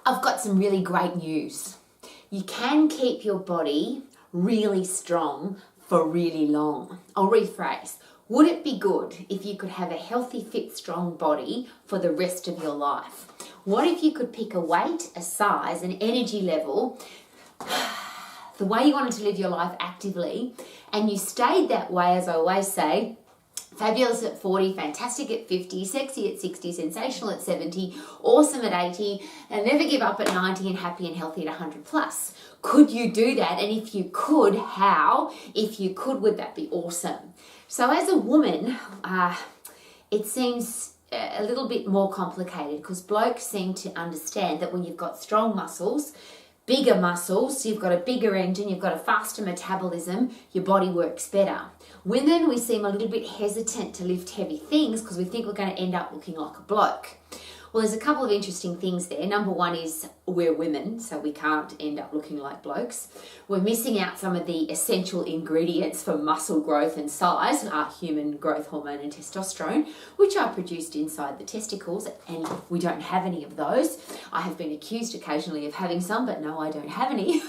I've got some really great news. You can keep your body really strong for really long. I'll rephrase. Would it be good if you could have a healthy, fit, strong body for the rest of your life? What if you could pick a weight, a size, an energy level, the way you wanted to live your life actively, and you stayed that way, as I always say, fabulous at 40, fantastic at 50, sexy at 60, sensational at 70, awesome at 80, and never give up at 90 and happy and healthy at 100 plus. Could you do that? And if you could, how? If you could, would that be awesome? So as a woman, it seems a little bit more complicated because blokes seem to understand that when you've got strong muscles, bigger muscles, so you've got a bigger engine, you've got a faster metabolism, your body works better. Women, we seem a little bit hesitant to lift heavy things because we think we're going to end up looking like a bloke. Well, there's a couple of interesting things there. Number one is we're women, so we can't end up looking like blokes. We're missing out some of the essential ingredients for muscle growth and size, our human growth hormone and testosterone, which are produced inside the testicles, and we don't have any of those. I have been accused occasionally of having some, but no, I don't have any.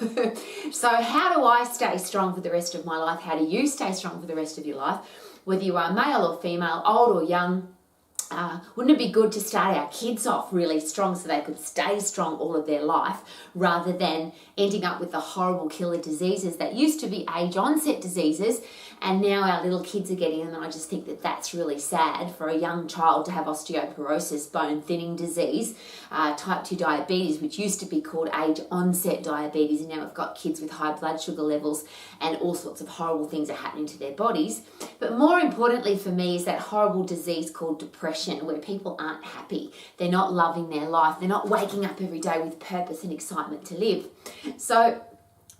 So how do I stay strong for the rest of my life? How do you stay strong for the rest of your life? Whether you are male or female, old or young, wouldn't it be good to start our kids off really strong so they could stay strong all of their life rather than ending up with the horrible killer diseases that used to be age onset diseases and now our little kids are getting them? And I just think that that's really sad for a young child to have osteoporosis, bone thinning disease, type 2 diabetes, which used to be called age onset diabetes, and now we've got kids with high blood sugar levels and all sorts of horrible things are happening to their bodies. But more importantly for me is that horrible disease called depression, where people aren't happy, they're not loving their life, they're not waking up every day with purpose and excitement to live. So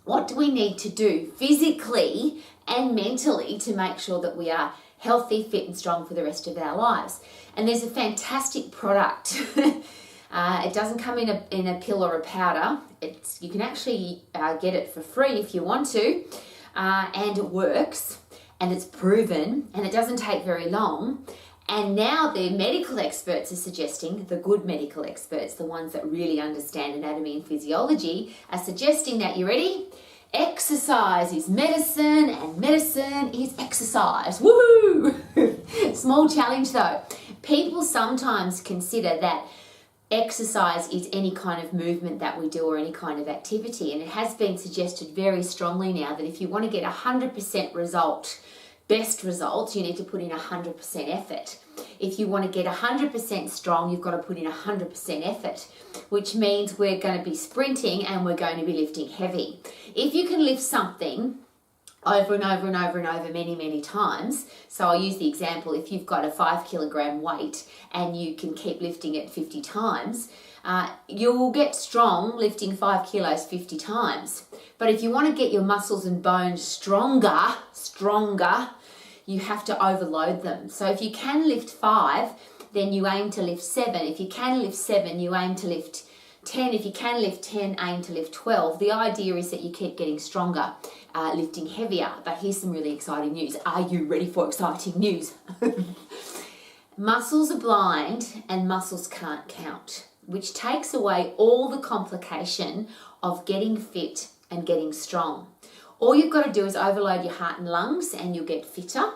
what do we need to do physically and mentally to make sure that we are healthy, fit and strong for the rest of our lives? And there's a fantastic product. It doesn't come in a pill or a powder. You can actually get it for free if you want to, and it works and it's proven and it doesn't take very long. And now the medical experts are suggesting, the good medical experts, the ones that really understand anatomy and physiology, are suggesting that, you ready? Exercise is medicine and medicine is exercise. Woohoo! Small challenge though. People sometimes consider that exercise is any kind of movement that we do or any kind of activity. And it has been suggested very strongly now that if you want to get 100% result, best results, you need to put in 100% effort. If you want to get 100% strong, you've got to put in 100% effort, which means we're going to be sprinting and we're going to be lifting heavy. If you can lift something over and over and over and over many, many times, so I'll use the example, if you've got a 5 kilogram weight and you can keep lifting it 50 times, you'll get strong lifting 5 kilos 50 times. But if you want to get your muscles and bones stronger, you have to overload them. So if you can lift 5, then you aim to lift 7. If you can lift 7, you aim to lift 10. If you can lift 10, aim to lift 12. The idea is that you keep getting stronger, lifting heavier. But here's some really exciting news. Are you ready for exciting news? Muscles are blind and muscles can't count, which takes away all the complication of getting fit and getting strong. All you've got to do is overload your heart and lungs and you'll get fitter.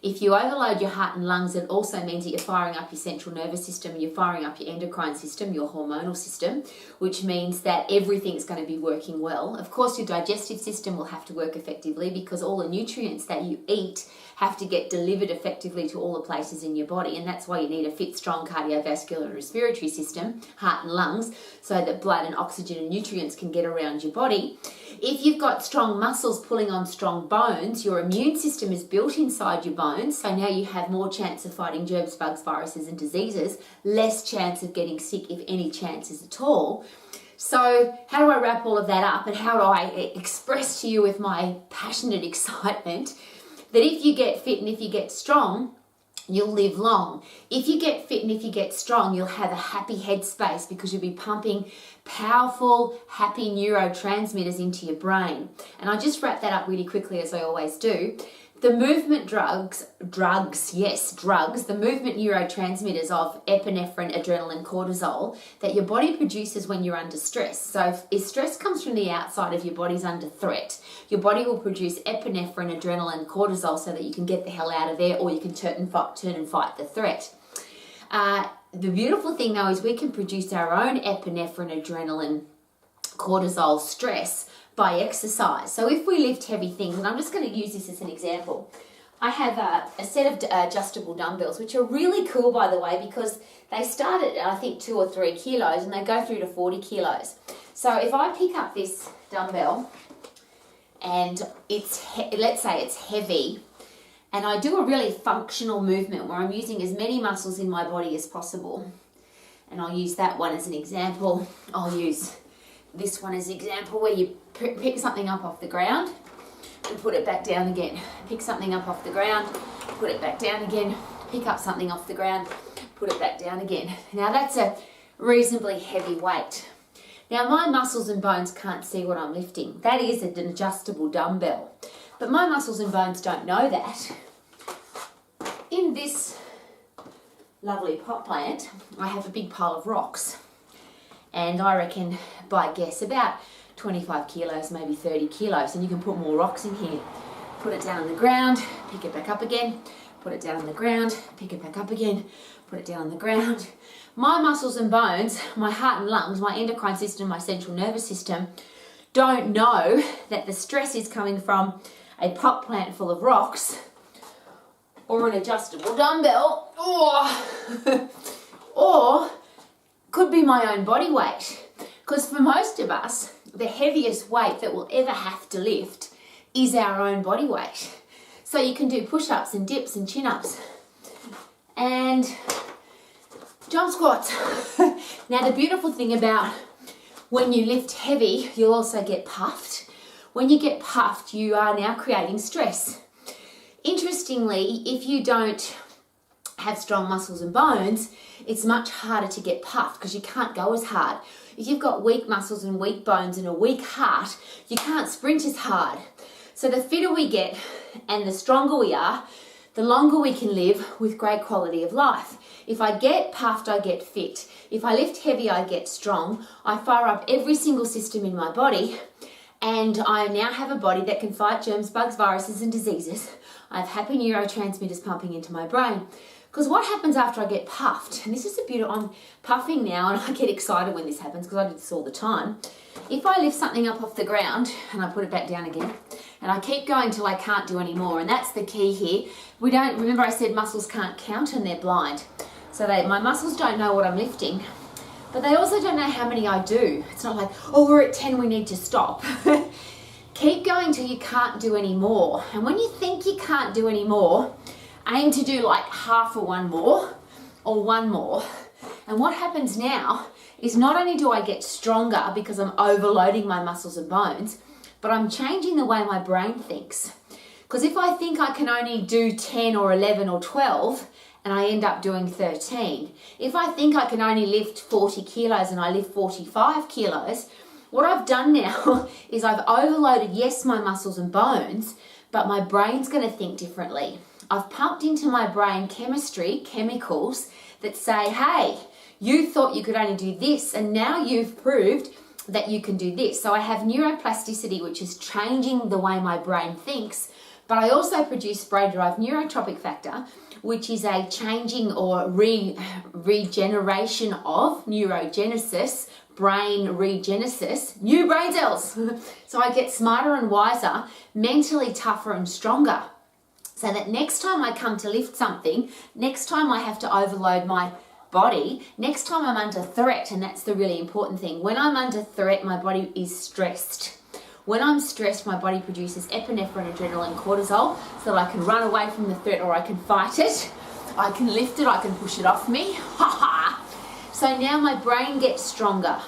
If you overload your heart and lungs, it also means that you're firing up your central nervous system, you're firing up your endocrine system, your hormonal system, which means that everything's going to be working well. Of course, your digestive system will have to work effectively because all the nutrients that you eat have to get delivered effectively to all the places in your body, and that's why you need a fit, strong cardiovascular and respiratory system, heart and lungs, so that blood and oxygen and nutrients can get around your body. If you've got strong muscles pulling on strong bones, your immune system is built inside your bones, so now you have more chance of fighting germs, bugs, viruses and diseases, less chance of getting sick, if any chances at all. So how do I wrap all of that up, and how do I express to you with my passionate excitement that if you get fit and if you get strong, you'll live long. If you get fit and if you get strong, you'll have a happy headspace because you'll be pumping powerful, happy neurotransmitters into your brain. And I just wrap that up really quickly, as I always do, the movement drugs, the movement neurotransmitters of epinephrine, adrenaline, cortisol that your body produces when you're under stress. So if stress comes from the outside, if your body's under threat, your body will produce epinephrine, adrenaline, cortisol so that you can get the hell out of there, or you can turn and fight the threat. The beautiful thing though is we can produce our own epinephrine, adrenaline, cortisol, stress by exercise. So if we lift heavy things, and I'm just going to use this as an example. I have a set of adjustable dumbbells, which are really cool, by the way, because they start at, I think, 2 or 3 kilos and they go through to 40 kilos. So if I pick up this dumbbell and let's say it's heavy, and I do a really functional movement where I'm using as many muscles in my body as possible, and I'll use that one as an example. I'll use this one as an example where you pick something up off the ground and put it back down again. Pick something up off the ground, put it back down again, pick up something off the ground, put it back down again. Now that's a reasonably heavy weight. Now my muscles and bones can't see what I'm lifting. That is an adjustable dumbbell. But my muscles and bones don't know that. In this lovely pot plant, I have a big pile of rocks. And I reckon, by guess, about 25 kilos, maybe 30 kilos. And you can put more rocks in here. Put it down on the ground, pick it back up again, put it down on the ground, pick it back up again, put it down on the ground. My muscles and bones, my heart and lungs, my endocrine system, my central nervous system, don't know that the stress is coming from a pot plant full of rocks or an adjustable dumbbell or could be my own body weight. Because for most of us, the heaviest weight that we'll ever have to lift is our own body weight. So you can do push-ups and dips and chin-ups and jump squats. Now the beautiful thing about when you lift heavy, you'll also get puffed. When you get puffed, you are now creating stress. Interestingly, if you don't have strong muscles and bones, it's much harder to get puffed because you can't go as hard. If you've got weak muscles and weak bones and a weak heart, you can't sprint as hard. So the fitter we get and the stronger we are, the longer we can live with great quality of life. If I get puffed, I get fit. If I lift heavy, I get strong. I fire up every single system in my body, and I now have a body that can fight germs, bugs, viruses, and diseases. I have happy neurotransmitters pumping into my brain. Because what happens after I get puffed, and this is the beauty, I'm puffing now and I get excited when this happens because I do this all the time. If I lift something up off the ground and I put it back down again, and I keep going till I can't do any more, and that's the key here. Remember I said muscles can't count and they're blind. So my muscles don't know what I'm lifting, but they also don't know how many I do. It's not like, oh, we're at 10, we need to stop. Keep going till you can't do any more. And when you think you can't do any more, aim to do like half of one more or one more. And what happens now is not only do I get stronger because I'm overloading my muscles and bones, but I'm changing the way my brain thinks. Because if I think I can only do 10 or 11 or 12 and I end up doing 13, if I think I can only lift 40 kilos and I lift 45 kilos, what I've done now is I've overloaded, yes, my muscles and bones, but my brain's going to think differently. I've pumped into my brain chemicals that say, hey, you thought you could only do this, and now you've proved that you can do this. So I have neuroplasticity, which is changing the way my brain thinks, but I also produce brain-derived neurotropic factor, which is a changing or regeneration of neurogenesis, brain regenesis, new brain cells. So I get smarter and wiser, mentally tougher and stronger. So that next time I come to lift something, next time I have to overload my body, next time I'm under threat, and that's the really important thing. When I'm under threat, my body is stressed. When I'm stressed, my body produces epinephrine, adrenaline, cortisol, so that I can run away from the threat or I can fight it. I can lift it, I can push it off me. Ha ha! So now my brain gets stronger.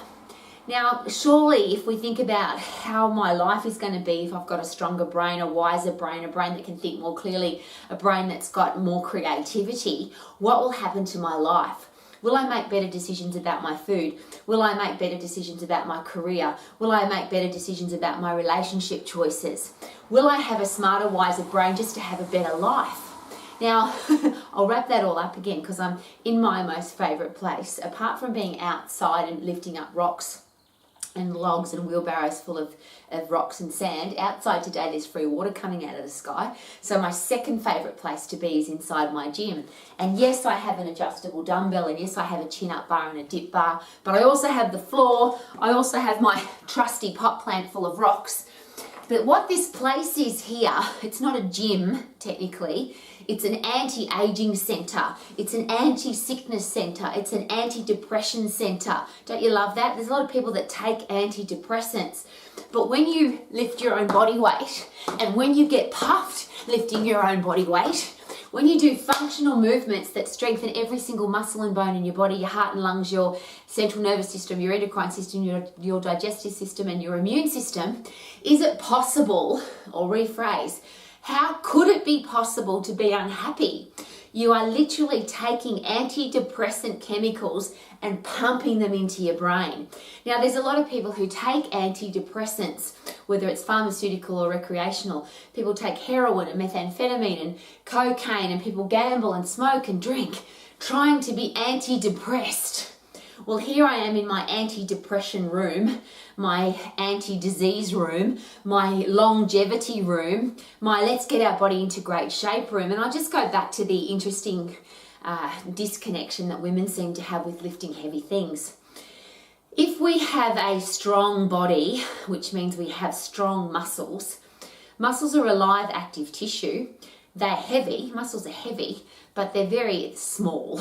Now, surely if we think about how my life is going to be if I've got a stronger brain, a wiser brain, a brain that can think more clearly, a brain that's got more creativity, what will happen to my life? Will I make better decisions about my food? Will I make better decisions about my career? Will I make better decisions about my relationship choices? Will I have a smarter, wiser brain just to have a better life? Now, I'll wrap that all up again because I'm in my most favourite place. Apart from being outside and lifting up rocks and logs and wheelbarrows full of rocks and sand, outside today there's free water coming out of the sky. So my second favourite place to be is inside my gym. And yes, I have an adjustable dumbbell, and yes, I have a chin-up bar and a dip bar, but I also have the floor. I also have my trusty pot plant full of rocks. But what this place is here, it's not a gym technically, it's an anti-aging centre, it's an anti-sickness centre, it's an anti-depression centre. Don't you love that? There's a lot of people that take antidepressants, but when you lift your own body weight, and when you get puffed lifting your own body weight, when you do functional movements that strengthen every single muscle and bone in your body, your heart and lungs, your central nervous system, your endocrine system, your digestive system, and your immune system, is it possible, or rephrase, how could it be possible to be unhappy? You are literally taking antidepressant chemicals and pumping them into your brain. Now, there's a lot of people who take antidepressants, whether it's pharmaceutical or recreational. People take heroin and methamphetamine and cocaine, and people gamble and smoke and drink, trying to be anti-depressed. Well, here I am in my anti-depression room, my anti-disease room, my longevity room, my let's get our body into great shape room. And I'll just go back to the interesting disconnection that women seem to have with lifting heavy things. If we have a strong body, which means we have strong muscles, muscles are a live, active tissue. They're heavy, muscles are heavy, but they're very small.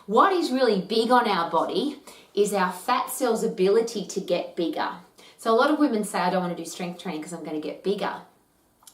What is really big on our body is our fat cells' ability to get bigger. So a lot of women say, I don't want to do strength training because I'm going to get bigger.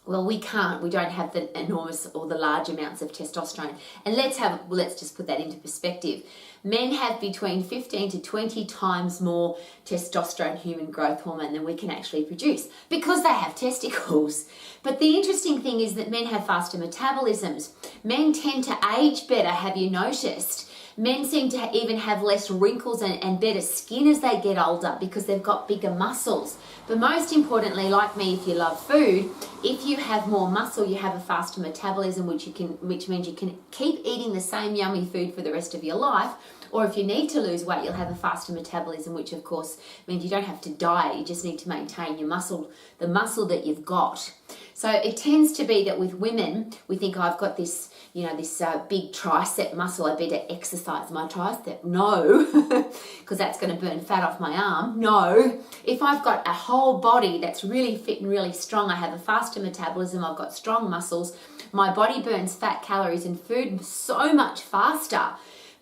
Well, we can't. We don't have the enormous or the large amounts of testosterone. And let's just put that into perspective. Men have between 15 to 20 times more testosterone, human growth hormone, than we can actually produce because they have testicles. But the interesting thing is that men have faster metabolisms. Men tend to age better, have you noticed? Men seem to even have less wrinkles and better skin as they get older because they've got bigger muscles. But most importantly, like me, if you love food, if you have more muscle, you have a faster metabolism, which means you can keep eating the same yummy food for the rest of your life. Or if you need to lose weight, you'll have a faster metabolism, which of course means you don't have to diet. You just need to maintain your muscle, the muscle that you've got. So it tends to be that with women, we think, oh, I've got this, this big tricep muscle. I better exercise my tricep. No, because that's going to burn fat off my arm. No, if I've got a whole body that's really fit and really strong, I have a faster metabolism, I've got strong muscles, my body burns fat, calories and food so much faster.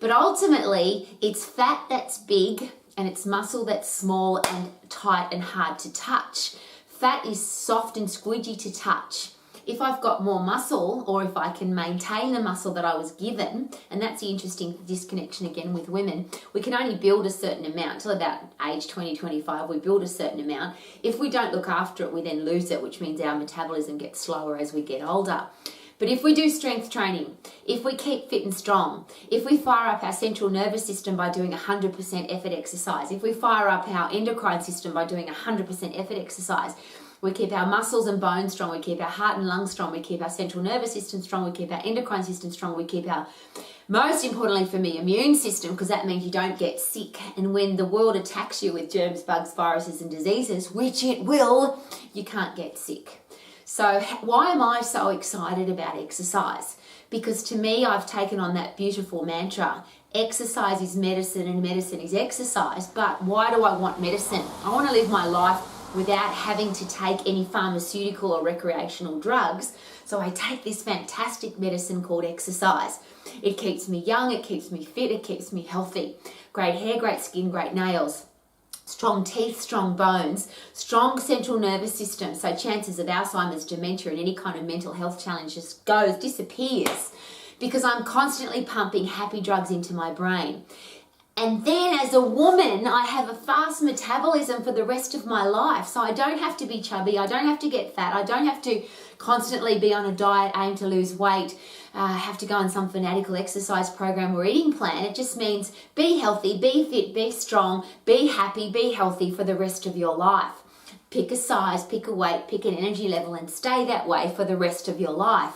But ultimately, it's fat that's big and it's muscle that's small and tight and hard to touch. Fat is soft and squidgy to touch. If I've got more muscle, or if I can maintain the muscle that I was given, and that's the interesting disconnection again with women, we can only build a certain amount till about age 20, 25, we build a certain amount. If we don't look after it, we then lose it, which means our metabolism gets slower as we get older. But if we do strength training, if we keep fit and strong, if we fire up our central nervous system by doing 100% effort exercise, if we fire up our endocrine system by doing 100% effort exercise, we keep our muscles and bones strong, we keep our heart and lungs strong, we keep our central nervous system strong, we keep our endocrine system strong, we keep our, most importantly for me, immune system, because that means you don't get sick. And when the world attacks you with germs, bugs, viruses and diseases, which it will, you can't get sick. So why am I so excited about exercise? Because to me, I've taken on that beautiful mantra, exercise is medicine and medicine is exercise. But why do I want medicine? I want to live my life without having to take any pharmaceutical or recreational drugs. So I take this fantastic medicine called exercise. It keeps me young, it keeps me fit, it keeps me healthy. Great hair, great skin, great nails. Strong teeth, strong bones, strong central nervous system. So chances of Alzheimer's, dementia and any kind of mental health challenge just disappears because I'm constantly pumping happy drugs into my brain. And then as a woman, I have a fast metabolism for the rest of my life. So I don't have to be chubby. I don't have to get fat. I don't have to constantly be on a diet, aim to lose weight, have to go on some fanatical exercise program or eating plan. It just means be healthy, be fit, be strong, be happy, be healthy for the rest of your life. Pick a size, pick a weight, pick an energy level, and stay that way for the rest of your life.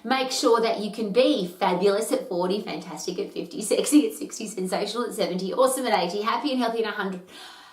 Make sure that you can be fabulous at 40, fantastic at 50, sexy at 60, sensational at 70, awesome at 80, happy and healthy at 100.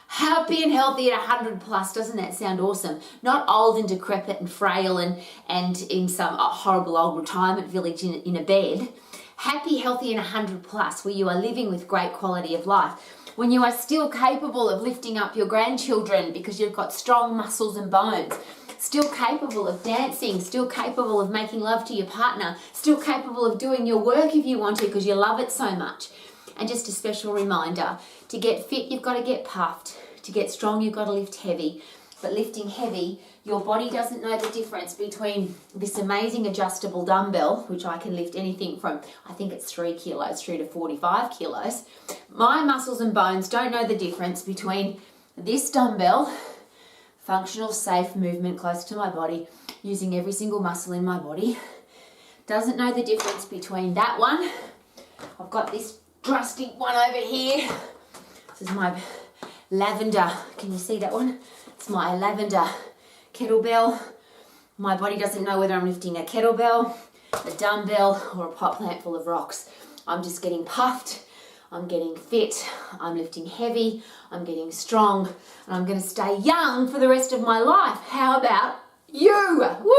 Happy and healthy at 100 plus. Doesn't that sound awesome? Not old and decrepit and frail and in some horrible old retirement village in a bed. Happy, healthy and 100 plus, where you are living with great quality of life. When you are still capable of lifting up your grandchildren because you've got strong muscles and bones. Still capable of dancing, still capable of making love to your partner, still capable of doing your work if you want to because you love it so much. And just a special reminder, to get fit, you've got to get puffed. To get strong, you've got to lift heavy. But lifting heavy, your body doesn't know the difference between this amazing adjustable dumbbell, which I can lift anything from, I think it's 3 kilos through to 45 kilos. My muscles and bones don't know the difference between this dumbbell, functional, safe movement close to my body, using every single muscle in my body. Doesn't know the difference between that one. I've got this trusty one over here. This is my lavender. Can you see that one? It's my lavender kettlebell. My body doesn't know whether I'm lifting a kettlebell, a dumbbell, or a pot plant full of rocks. I'm just getting puffed. I'm getting fit. I'm lifting heavy. I'm getting strong. And I'm going to stay young for the rest of my life. How about you? Woo!